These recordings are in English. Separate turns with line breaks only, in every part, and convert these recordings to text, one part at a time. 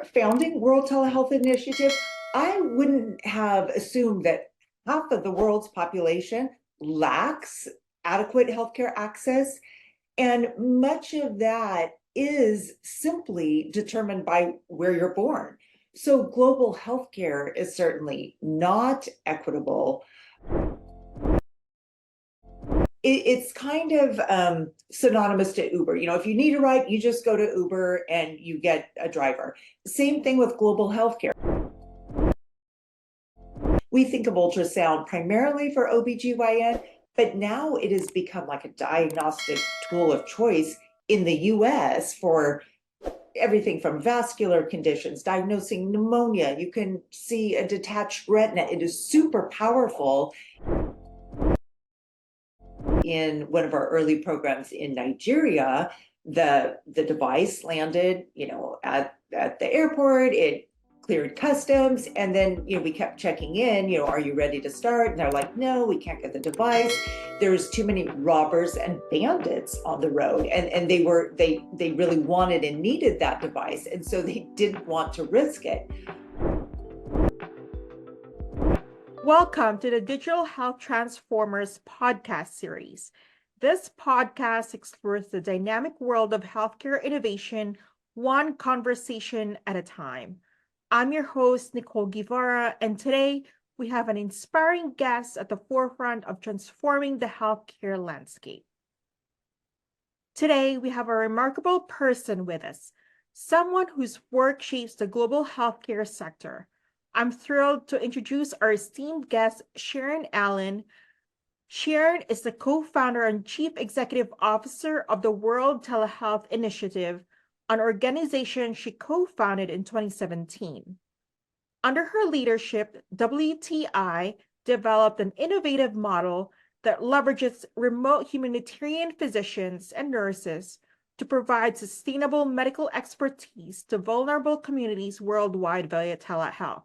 Before founding World Telehealth Initiative, I wouldn't have assumed that half of the world's population lacks adequate healthcare access. And much of that is simply determined by where you're born. So global healthcare is certainly not equitable. It's kind of synonymous to Uber. You know, if you need a ride, you just go to Uber and you get a driver. Same thing with global healthcare. We think of ultrasound primarily for OBGYN, but now it has become like a diagnostic tool of choice in the US for everything from vascular conditions, diagnosing pneumonia. You can see a detached retina. It is super powerful. In one of our early programs in Nigeria, the device landed, at the airport. It cleared customs, and then we kept checking in. Are you ready to start? And they're like, no, we can't get the device. There's too many robbers and bandits on the road, and they really wanted and needed that device, and so they didn't want to risk it.
Welcome to the Digital Health Transformers podcast series. This podcast explores the dynamic world of healthcare innovation, one conversation at a time. I'm your host, Nicole Guevara, and today we have an inspiring guest at the forefront of transforming the healthcare landscape. Today, we have a remarkable person with us, someone whose work shapes the global healthcare sector. I'm thrilled to introduce our esteemed guest, Sharon Allen. Sharon is the co-founder and chief executive officer of the World Telehealth Initiative, an organization she co-founded in 2017. Under her leadership, WTI developed an innovative model that leverages remote humanitarian physicians and nurses to provide sustainable medical expertise to vulnerable communities worldwide via telehealth.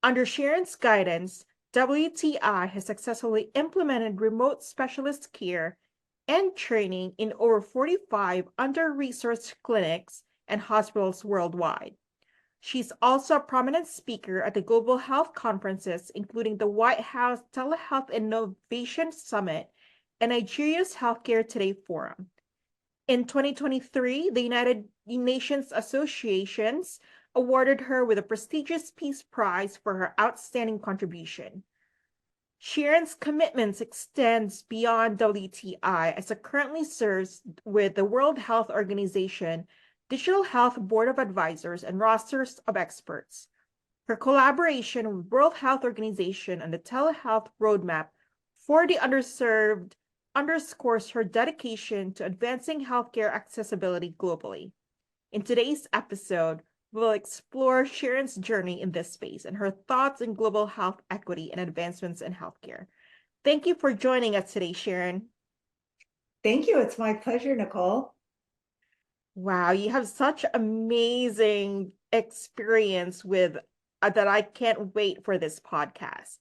Under Sharon's guidance, WTI has successfully implemented remote specialist care and training in over 45 under-resourced clinics and hospitals worldwide. She's also a prominent speaker at the global health conferences, including the White House Telehealth Innovation Summit and Nigeria's Healthcare Today Forum. In 2023, the United Nations Associations awarded her with a prestigious Peace Prize for her outstanding contribution. Sharon's commitments extends beyond WTI as it currently serves with the World Health Organization, Digital Health Board of Advisors, and rosters of experts. Her collaboration with World Health Organization on the telehealth roadmap for the underserved underscores her dedication to advancing healthcare accessibility globally. In today's episode, we'll explore Sharon's journey in this space and her thoughts on global health equity and advancements in healthcare. Thank you for joining us today, Sharon.
Thank you. It's my pleasure, Nicole.
Wow, you have such amazing experience with that I can't wait for this podcast.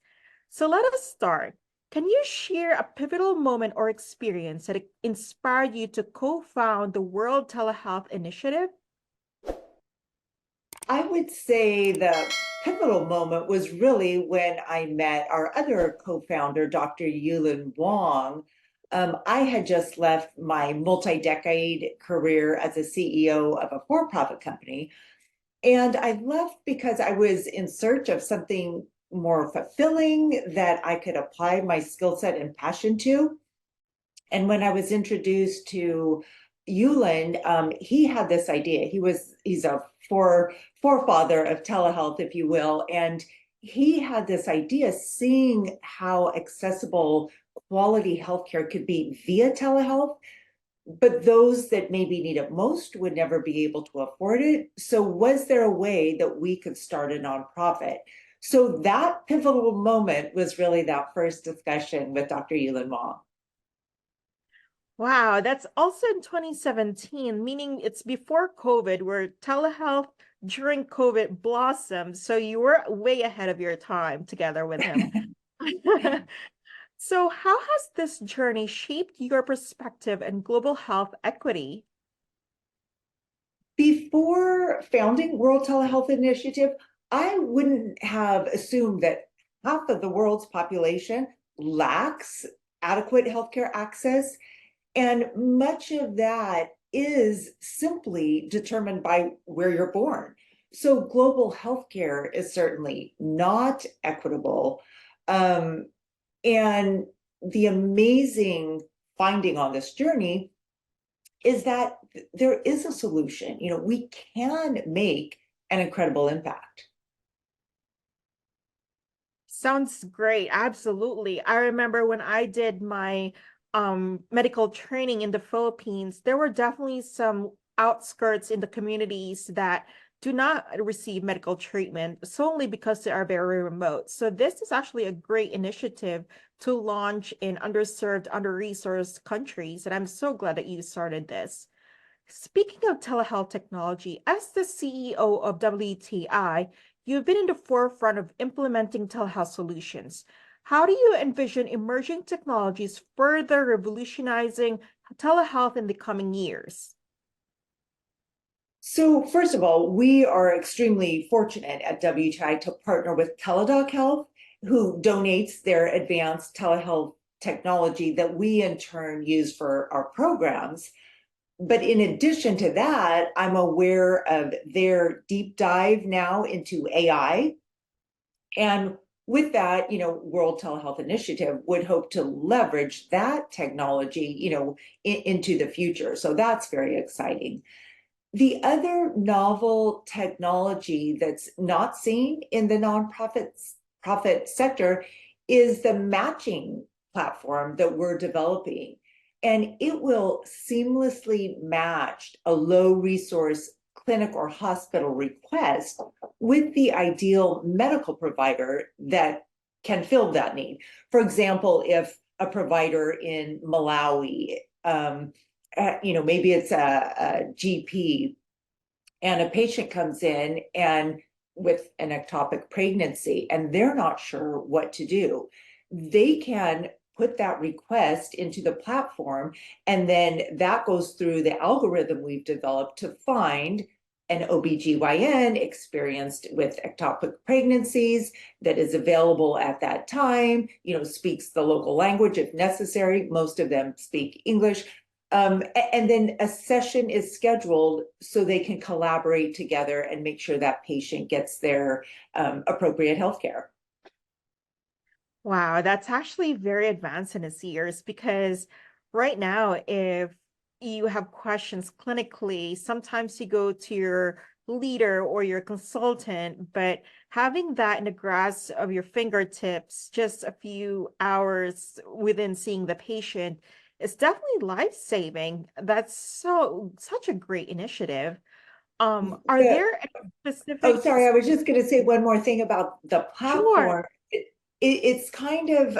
So let us start. Can you share a pivotal moment or experience that inspired you to co-found the World Telehealth Initiative?
I would say the pivotal moment was really when I met our other co-founder, Dr. Yulin Wong. I had just left my multi-decade career as a CEO of a for-profit company, and I left because I was in search of something more fulfilling that I could apply my skill set and passion to. And when I was introduced to Yulin, he had this idea. He's a forefather of telehealth, if you will, and he had this idea, seeing how accessible quality healthcare could be via telehealth, but those that maybe need it most would never be able to afford it. So was there a way that we could start a nonprofit? So that pivotal moment was really that first discussion with Dr. Yulin Wong.
Wow, that's also in 2017, meaning it's before COVID, where telehealth during COVID blossomed. So you were way ahead of your time together with him. So how has this journey shaped your perspective in global health equity?
Before founding World Telehealth Initiative, I wouldn't have assumed that half of the world's population lacks adequate healthcare access. And much of that is simply determined by where you're born. So global healthcare is certainly not equitable. Um, and the amazing finding on this journey is that there is a solution. We can make an incredible impact.
Sounds great. Absolutely. I remember when I did my medical training in the Philippines, there were definitely some outskirts in the communities that do not receive medical treatment solely because they are very remote. So this is actually a great initiative to launch in underserved, under-resourced countries, and I'm so glad that you started this. Speaking of telehealth technology, as the CEO of WTI, you've been in the forefront of implementing telehealth solutions. How do you envision emerging technologies further revolutionizing telehealth in the coming years?
So, first of all, we are extremely fortunate at WTI to partner with Teladoc Health, who donates their advanced telehealth technology that we in turn use for our programs. But in addition to that, I'm aware of their deep dive now into AI. And with that, World Telehealth Initiative would hope to leverage that technology, into the future. So that's very exciting. The other novel technology that's not seen in the profit sector is the matching platform that we're developing. And it will seamlessly match a low resource clinic or hospital request with the ideal medical provider that can fill that need. For example, if a provider in Malawi, maybe it's a GP, and a patient comes in and with an ectopic pregnancy and they're not sure what to do, they can put that request into the platform, and then that goes through the algorithm we've developed to find an OBGYN experienced with ectopic pregnancies that is available at that time, speaks the local language if necessary. Most of them speak English. And then a session is scheduled so they can collaborate together and make sure that patient gets their appropriate health care.
Wow, that's actually very advanced in its years because right now, if you have questions clinically, sometimes you go to your leader or your consultant, but having that in the grasp of your fingertips, just a few hours within seeing the patient, is definitely life-saving. That's such a great initiative. Are
The
there any
Oh,
specific?
sorry. I was just going to say one more thing about the
Sure.
platform. It's kind of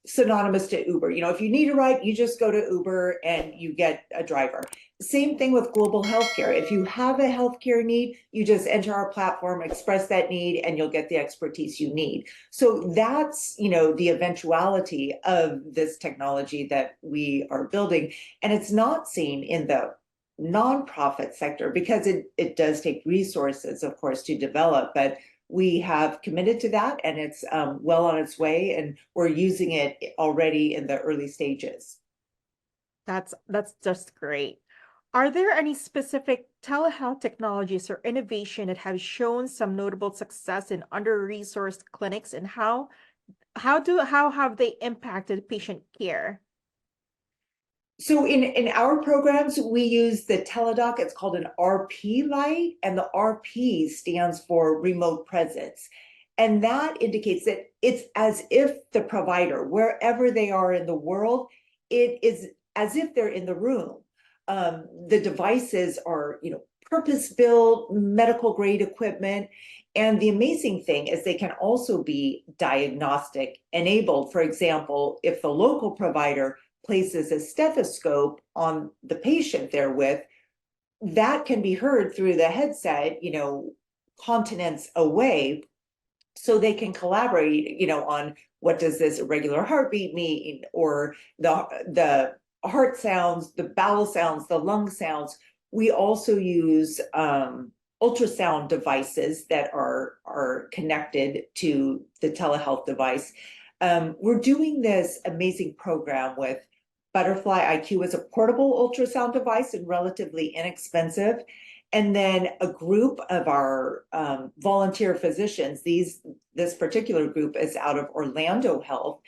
synonymous to Uber. If you need a ride, you just go to Uber and you get a driver. Same thing with global healthcare. If you have a healthcare need, you just enter our platform, express that need, and you'll get the expertise you need. So that's, the eventuality of this technology that we are building. And it's not seen in the nonprofit sector because it does take resources, of course, to develop, but we have committed to that, and it's well on its way, and we're using it already in the early stages.
That's just great. Are there any specific telehealth technologies or innovation that have shown some notable success in under-resourced clinics, and how have they impacted patient care?
So in our programs, we use the Teladoc. It's called an RP light, and the RP stands for remote presence. And that indicates that it's as if the provider, wherever they are in the world, it is as if they're in the room. The devices are, purpose-built medical grade equipment. And the amazing thing is they can also be diagnostic enabled. For example, if the local provider places a stethoscope on the patient they're with, that can be heard through the headset, continents away, so they can collaborate, on what does this irregular heartbeat mean, or the heart sounds, the bowel sounds, the lung sounds. We also use ultrasound devices that are connected to the telehealth device. We're doing this amazing program with Butterfly IQ as a portable ultrasound device and relatively inexpensive. And then a group of our volunteer physicians, this particular group is out of Orlando Health.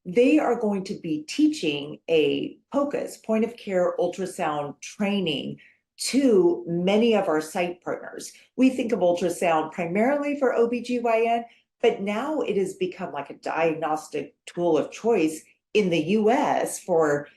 They are going to be teaching a POCUS, point of care ultrasound training, to many of our site partners. We think of ultrasound primarily for OBGYN, but now it has become like a diagnostic tool of choice in the US for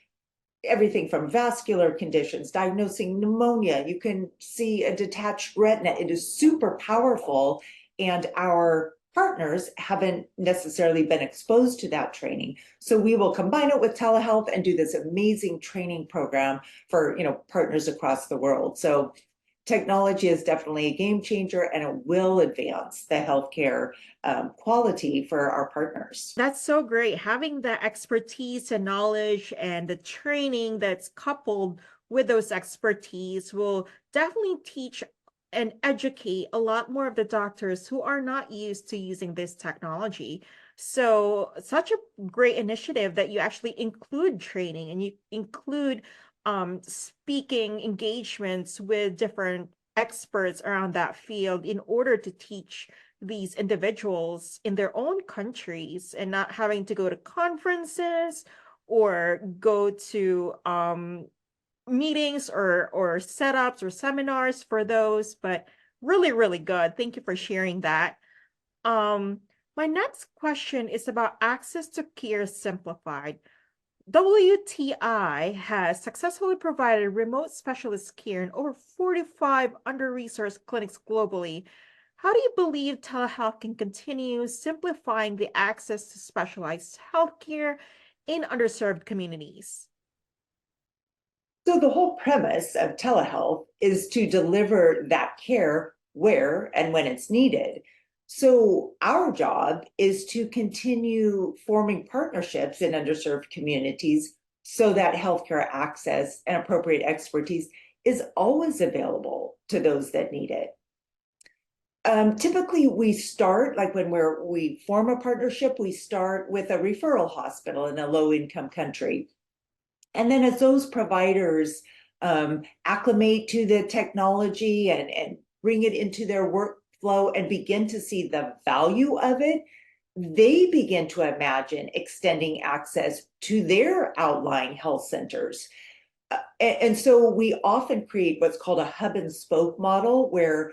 everything from vascular conditions, diagnosing pneumonia. You can see a detached retina. It is super powerful, and our partners haven't necessarily been exposed to that training. So we will combine it with telehealth and do this amazing training program for, partners across the world. So technology is definitely a game changer, and it will advance the healthcare quality for our partners.
That's so great. Having the expertise and knowledge and the training that's coupled with those expertise will definitely teach and educate a lot more of the doctors who are not used to using this technology. So, such a great initiative that you actually include training and you include speaking engagements with different experts around that field in order to teach these individuals in their own countries and not having to go to conferences or go to meetings or setups or seminars for those, but really, really good. Thank you for sharing that. Um, my next question is about access to care simplified. WTI has successfully provided remote specialist care in over 45 under-resourced clinics globally. How do you believe telehealth can continue simplifying the access to specialized healthcare in underserved communities?
So the whole premise of telehealth is to deliver that care where and when it's needed. So our job is to continue forming partnerships in underserved communities so that healthcare access and appropriate expertise is always available to those that need it. Typically, we start like when we form a partnership, we start with a referral hospital in a low-income country. And then as those providers acclimate to the technology and bring it into their workflow and begin to see the value of it, they begin to imagine extending access to their outlying health centers. And so we often create what's called a hub and spoke model, where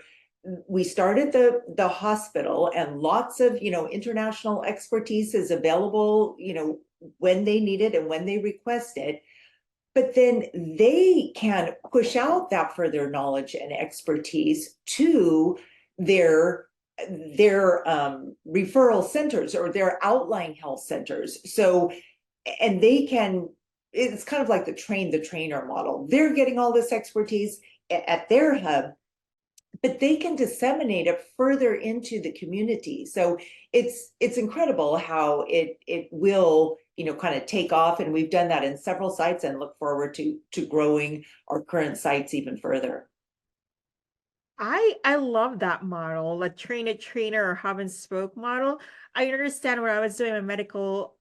we started the hospital and lots of international expertise is available when they need it and when they request it. But then they can push out that further knowledge and expertise to their referral centers or their outlying health centers. So, and they can, it's kind of like the train the trainer model. They're getting all this expertise at their hub, but they can disseminate it further into the community. So it's incredible how it will kind of take off, and we've done that in several sites and look forward to growing our current sites even further.
I love that model, the train a trainer or hub and spoke model. I understand when I was doing my medical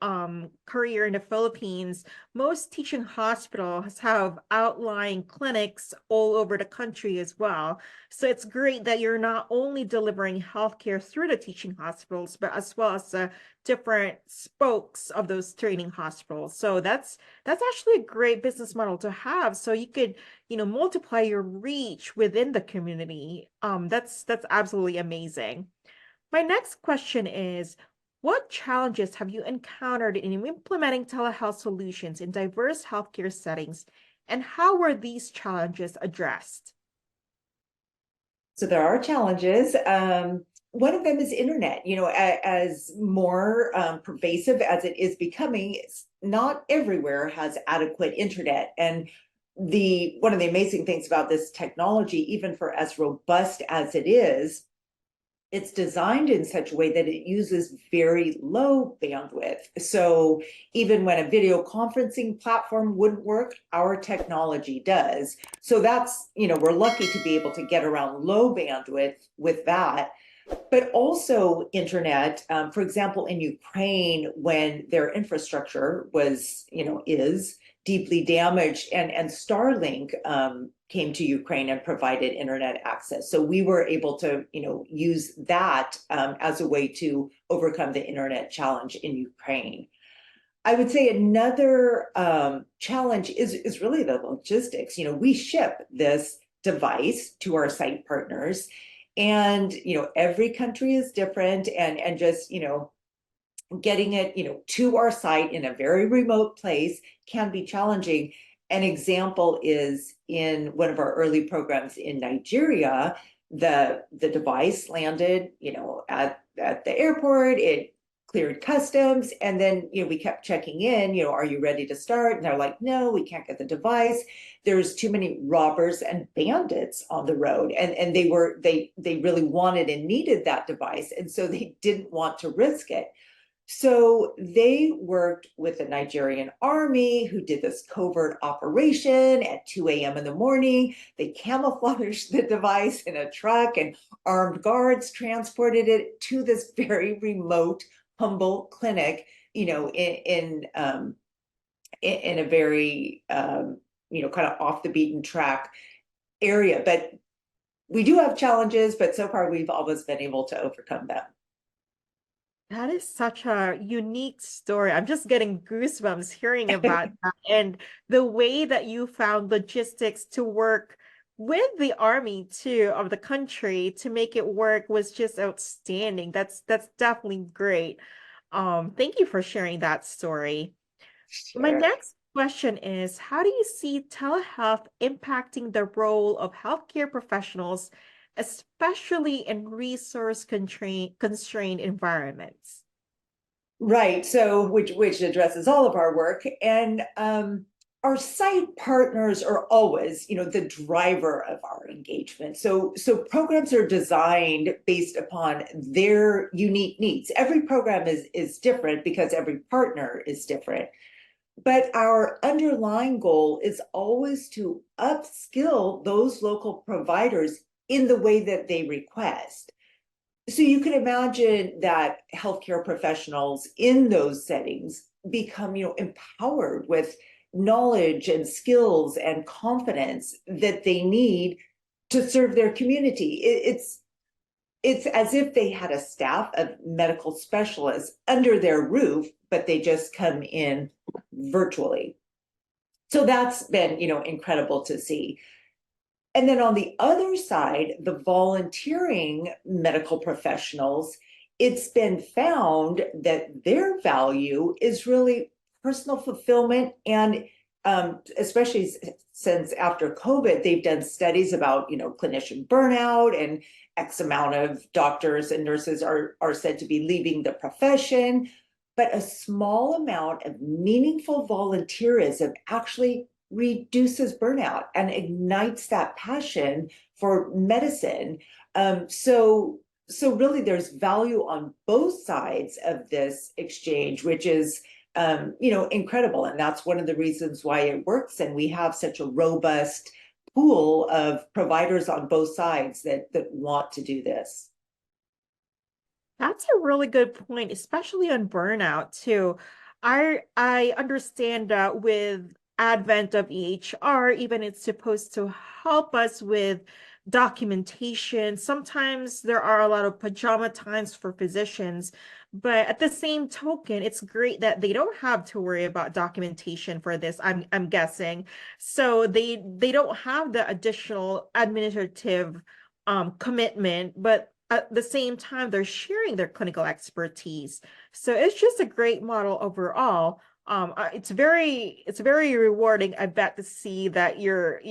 career in the Philippines, most teaching hospitals have outlying clinics all over the country as well. So it's great that you're not only delivering healthcare through the teaching hospitals, but as well as the different spokes of those training hospitals. So that's actually a great business model to have. So you could multiply your reach within the community. That's absolutely amazing. My next question is, what challenges have you encountered in implementing telehealth solutions in diverse healthcare settings, and how were these challenges addressed?
So there are challenges. One of them is internet. As more pervasive as it is becoming, not everywhere has adequate internet. And one of the amazing things about this technology, even for as robust as it is it's designed in such a way that it uses very low bandwidth. So even when a video conferencing platform wouldn't work, our technology does. So that's, we're lucky to be able to get around low bandwidth with that. But also internet, for example, in Ukraine, when their infrastructure was, is deeply damaged, and Starlink came to Ukraine and provided internet access. So we were able to, use that as a way to overcome the internet challenge in Ukraine. I would say another challenge is really the logistics. We ship this device to our site partners, and every country is different, and just getting it to our site in a very remote place can be challenging. An example is in one of our early programs in Nigeria. The device landed at the airport. It cleared customs, and then we kept checking in, are you ready to start? And they're like, no, we can't get the device. There's too many robbers and bandits on the road, and they really wanted and needed that device, and so they didn't want to risk it. So they worked with the Nigerian army, who did this covert operation at 2 a.m. in the morning. They camouflaged the device in a truck, and armed guards transported it to this very remote, humble clinic, in a very, kind of off the beaten track area. But we do have challenges, but so far we've always been able to overcome them.
That is such a unique story. I'm just getting goosebumps hearing about that. And the way that you found logistics to work with the army too of the country to make it work was just outstanding. That's definitely great. Thank you for sharing that story. My
Sure.
next question is, how do you see telehealth impacting the role of healthcare professionals, especially in constrained environments?
Right. So which addresses all of our work. And our site partners are always, the driver of our engagement. So programs are designed based upon their unique needs. Every program is different because every partner is different. But our underlying goal is always to upskill those local providers in the way that they request. So you can imagine that healthcare professionals in those settings become, empowered with knowledge and skills and confidence that they need to serve their community. It's as if they had a staff of medical specialists under their roof, but they just come in virtually. So that's been, incredible to see. And then on the other side, the volunteering medical professionals, it's been found that their value is really personal fulfillment. And especially since after COVID, they've done studies about, clinician burnout, and X amount of doctors and nurses are said to be leaving the profession. But a small amount of meaningful volunteerism actually reduces burnout and ignites that passion for medicine. So really there's value on both sides of this exchange, which is incredible. And that's one of the reasons why it works. And we have such a robust pool of providers on both sides that want to do this.
That's a really good point, especially on burnout too. I understand that with advent of EHR, even it's supposed to help us with documentation. Sometimes there are a lot of pajama times for physicians, but at the same token, it's great that they don't have to worry about documentation for this, I'm guessing. So they don't have the additional administrative commitment, but at the same time, they're sharing their clinical expertise. So it's just a great model overall. It's very rewarding, I bet, to see that your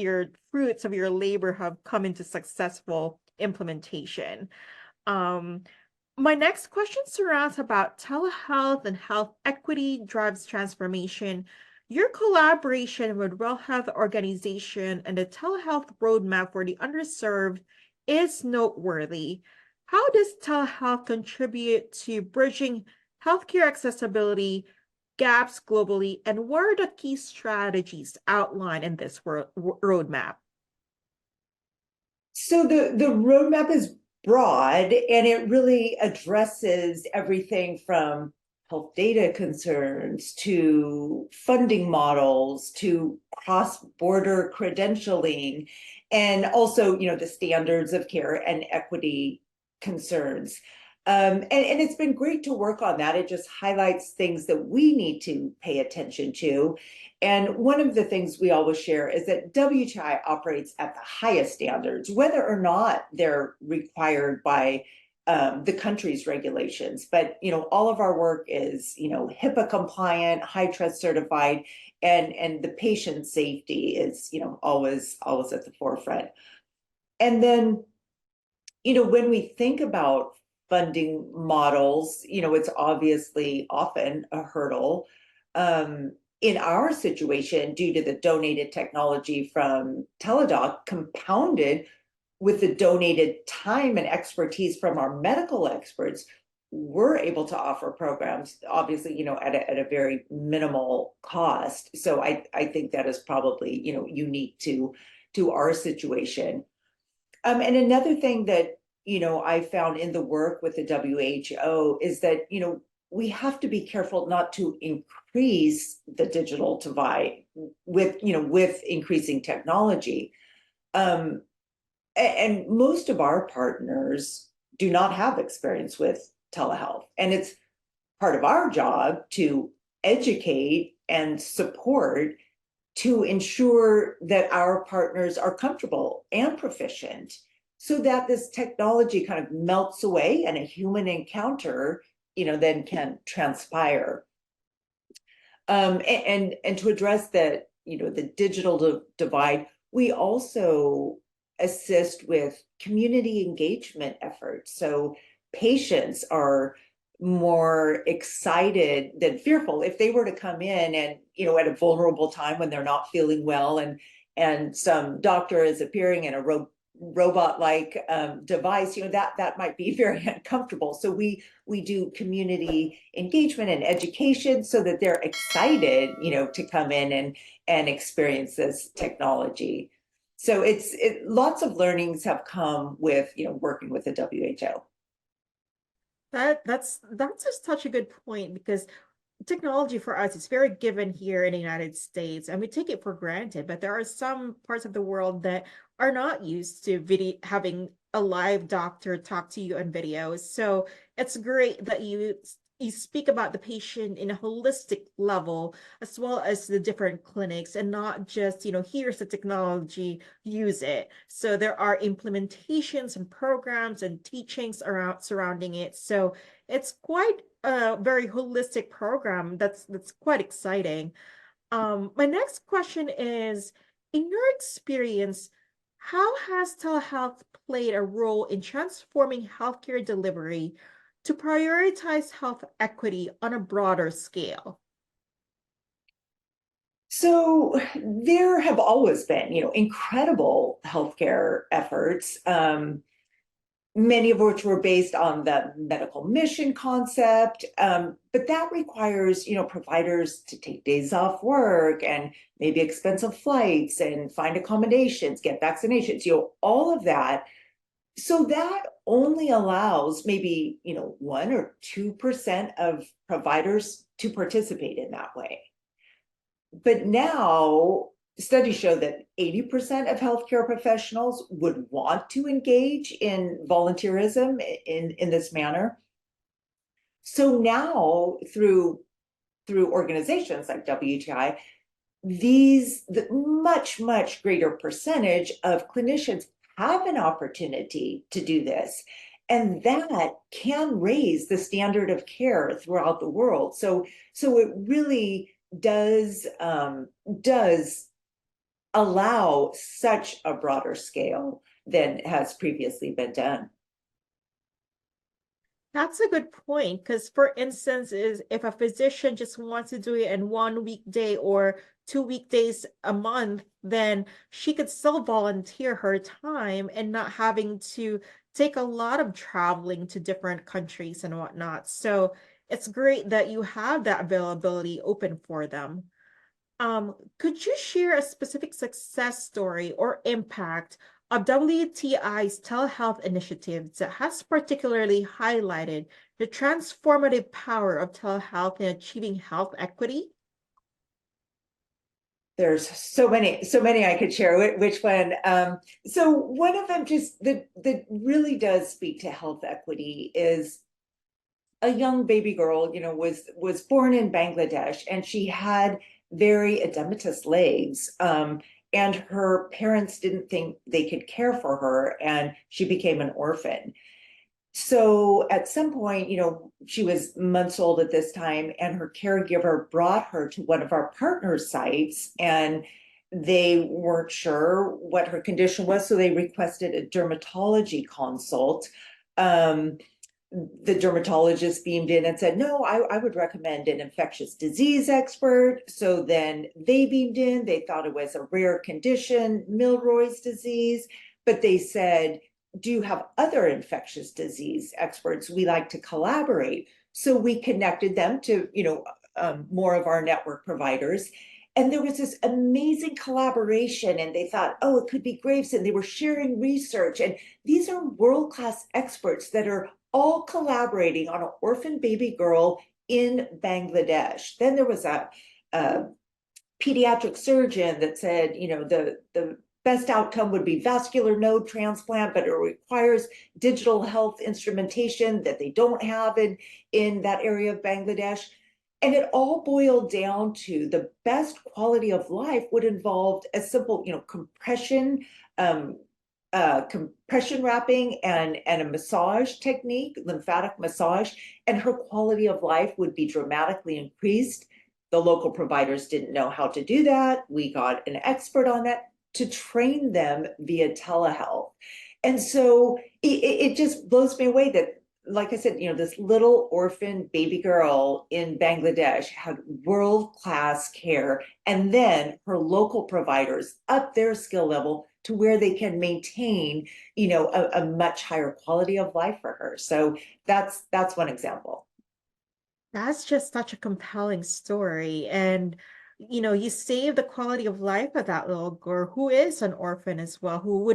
fruits of your labor have come into successful implementation. Um, my next question surrounds about telehealth and health equity drives transformation. Your collaboration with World Health Organization and the telehealth roadmap for the underserved is noteworthy. How does telehealth contribute to bridging healthcare accessibility gaps globally, and what are the key strategies outlined in this roadmap?
So the roadmap is broad and it really addresses everything from health data concerns to funding models to cross-border credentialing and also, the standards of care and equity concerns. And it's been great to work on that. It just highlights things that we need to pay attention to. And one of the things we always share is that WTI operates at the highest standards, whether or not they're required by the country's regulations. But all of our work is HIPAA compliant, high trust certified, and the patient safety is always at the forefront. And then when we think about funding models, it's obviously often a hurdle. In our situation, due to the donated technology from Teladoc, compounded with the donated time and expertise from our medical experts, we're able to offer programs, obviously, at a very minimal cost. So I think that is probably, unique to our situation. And another thing that, I found in the work with the WHO is that, we have to be careful not to increase the digital divide with increasing technology. Um, and most of our partners do not have experience with telehealth. And it's part of our job to educate and support to ensure that our partners are comfortable and proficient so that this technology kind of melts away and a human encounter, then can transpire. And to address the digital divide, we also assist with community engagement efforts. So patients are more excited than fearful if they were to come in and at a vulnerable time when they're not feeling well and some doctor is appearing in a robot-like device, that might be very uncomfortable. So we do community engagement and education so that they're excited, to come in and experience this technology. So lots of learnings have come with working with the WHO.
That's just such a good point, because technology for us is very given here in the United States and we take it for granted, but there are some parts of the world that are not used to video having a live doctor talk to you on videos. So it's great that you speak about the patient in a holistic level as well as the different clinics, and not just, here's the technology, use it. So there are implementations and programs and teachings around surrounding it. So it's quite a very holistic program that's quite exciting. My next question is, in your experience, how has telehealth played a role in transforming healthcare delivery to prioritize health equity on a broader scale?
So there have always been, incredible healthcare efforts. Many of which were based on the medical mission concept. But that requires, providers to take days off work and maybe expensive flights and find accommodations, get vaccinations, all of that. So that only allows maybe, 1 or 2% of providers to participate in that way. But now studies show that 80% of healthcare professionals would want to engage in volunteerism in this manner. So now through organizations like WTI, the much greater percentage of clinicians have an opportunity to do this. And that can raise the standard of care throughout the world. So it really does allow such a broader scale than has previously been done.
That's a good point, because for instance, is if a physician just wants to do it in one weekday or 2 weekdays a month, then she could still volunteer her time and not having to take a lot of traveling to different countries and whatnot. So it's great that you have that availability open for them. Could you share a specific success story or impact of WTI's telehealth initiatives that has particularly highlighted the transformative power of telehealth in achieving health equity?
There's so many I could share. Which one? So one of them just that really does speak to health equity is a young baby girl, was born in Bangladesh, and she had very edematous legs. And her parents didn't think they could care for her, and she became an orphan. So at some point, she was months old at this time, and her caregiver brought her to one of our partner sites, and they weren't sure what her condition was, so they requested a dermatology consult. Um, the dermatologist beamed in and said, no, I would recommend an infectious disease expert. So then they beamed in. They thought it was a rare condition, Milroy's disease, but they said, do you have other infectious disease experts? We like to collaborate. So we connected them to, more of our network providers. And there was this amazing collaboration, and they thought, oh, it could be Graves, and they were sharing research. And these are world-class experts that are all collaborating on an orphan baby girl in Bangladesh. Then there was a pediatric surgeon that said, the best outcome would be vascular node transplant, but it requires digital health instrumentation that they don't have in that area of Bangladesh. And it all boiled down to the best quality of life would involve a simple, um, compression wrapping and a massage technique, lymphatic massage, and her quality of life would be dramatically increased. The local providers didn't know how to do that. We got an expert on that to train them via telehealth. And so it just blows me away that, like I said, this little orphan baby girl in Bangladesh had world-class care, and then her local providers up their skill level to where they can maintain, a much higher quality of life for her. So that's one example.
That's just such a compelling story. And, you save the quality of life of that little girl who is an orphan as well, who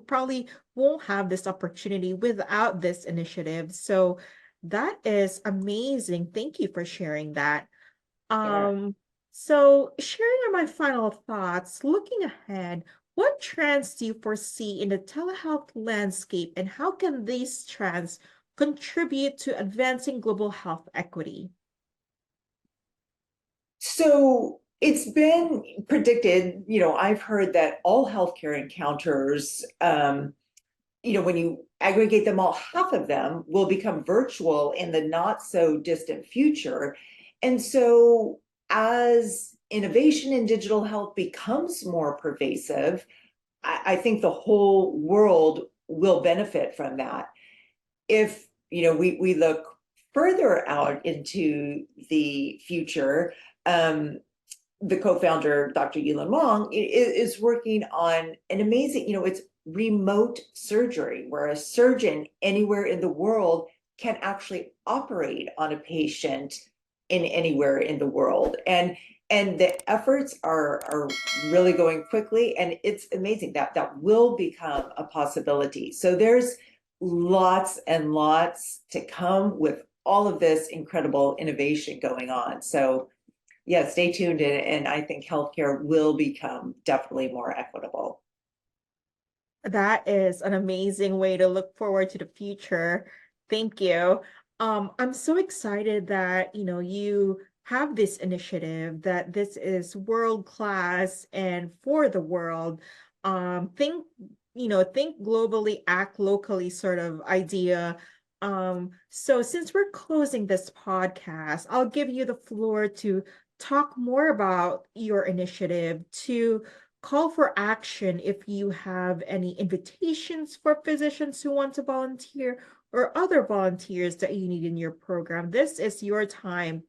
probably won't have this opportunity without this initiative. So that is amazing. Thank you for sharing that.
Sure.
Um, so sharing on my final thoughts, looking ahead, what trends do you foresee in the telehealth landscape, and how can these trends contribute to advancing global health equity?
So it's been predicted, I've heard that all healthcare encounters, when you aggregate them all, half of them will become virtual in the not so distant future. And so as innovation in digital health becomes more pervasive, I think the whole world will benefit from that. If we look further out into the future, the co-founder, Dr. Yulin Wong, is working on an amazing, it's remote surgery where a surgeon anywhere in the world can actually operate on a patient in anywhere in the world. And the efforts are really going quickly, and it's amazing that that will become a possibility. So there's lots and lots to come with all of this incredible innovation going on. So yeah, stay tuned, and I think healthcare will become definitely more equitable.
That is an amazing way to look forward to the future. Thank you. I'm so excited that, you have this initiative, that this is world class and for the world. Think globally, act locally sort of idea. So since we're closing this podcast, I'll give you the floor to talk more about your initiative, to call for action if you have any invitations for physicians who want to volunteer or other volunteers that you need in your program. This is your time,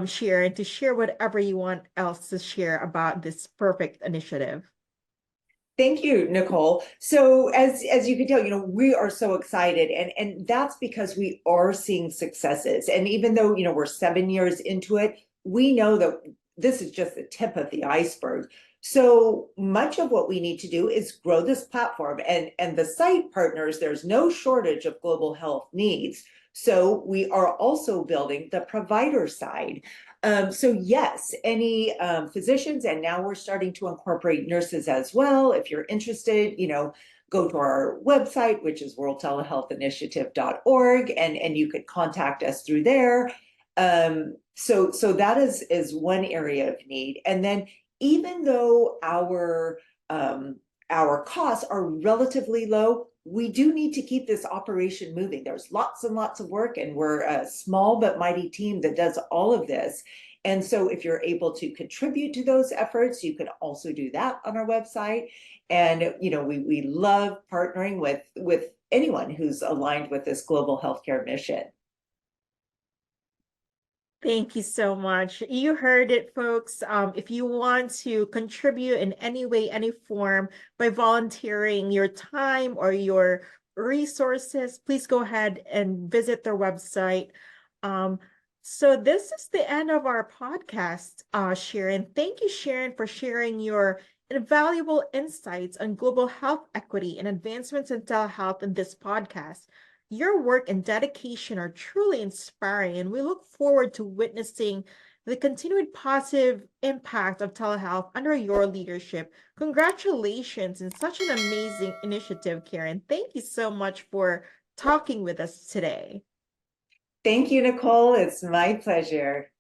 Sharon, to share whatever you want else to share about this perfect initiative.
Thank you, Nicole. So as you can tell, we are so excited and that's because we are seeing successes. And even though, we're 7 years into it, we know that this is just the tip of the iceberg. So much of what we need to do is grow this platform and the site partners, there's no shortage of global health needs. So we are also building the provider side. So yes, any physicians, and now we're starting to incorporate nurses as well. If you're interested, go to our website, which is worldtelehealthinitiative.org, and you could contact us through there. So that is one area of need. And then even though our costs are relatively low, we do need to keep this operation moving. There's lots and lots of work, and we're a small but mighty team that does all of this. And so if you're able to contribute to those efforts, you can also do that on our website. And we love partnering with anyone who's aligned with this global healthcare mission.
Thank you so much. You heard it, folks. If you want to contribute in any way, any form by volunteering your time or your resources, please go ahead and visit their website. Um, so this is the end of our podcast, Sharon. Thank you, Sharon, for sharing your invaluable insights on global health equity and advancements in telehealth in this podcast. Your work and dedication are truly inspiring, and we look forward to witnessing the continued positive impact of telehealth under your leadership. Congratulations on such an amazing initiative, Karen. Thank you so much for talking with us today.
Thank you, Nicole. It's my pleasure.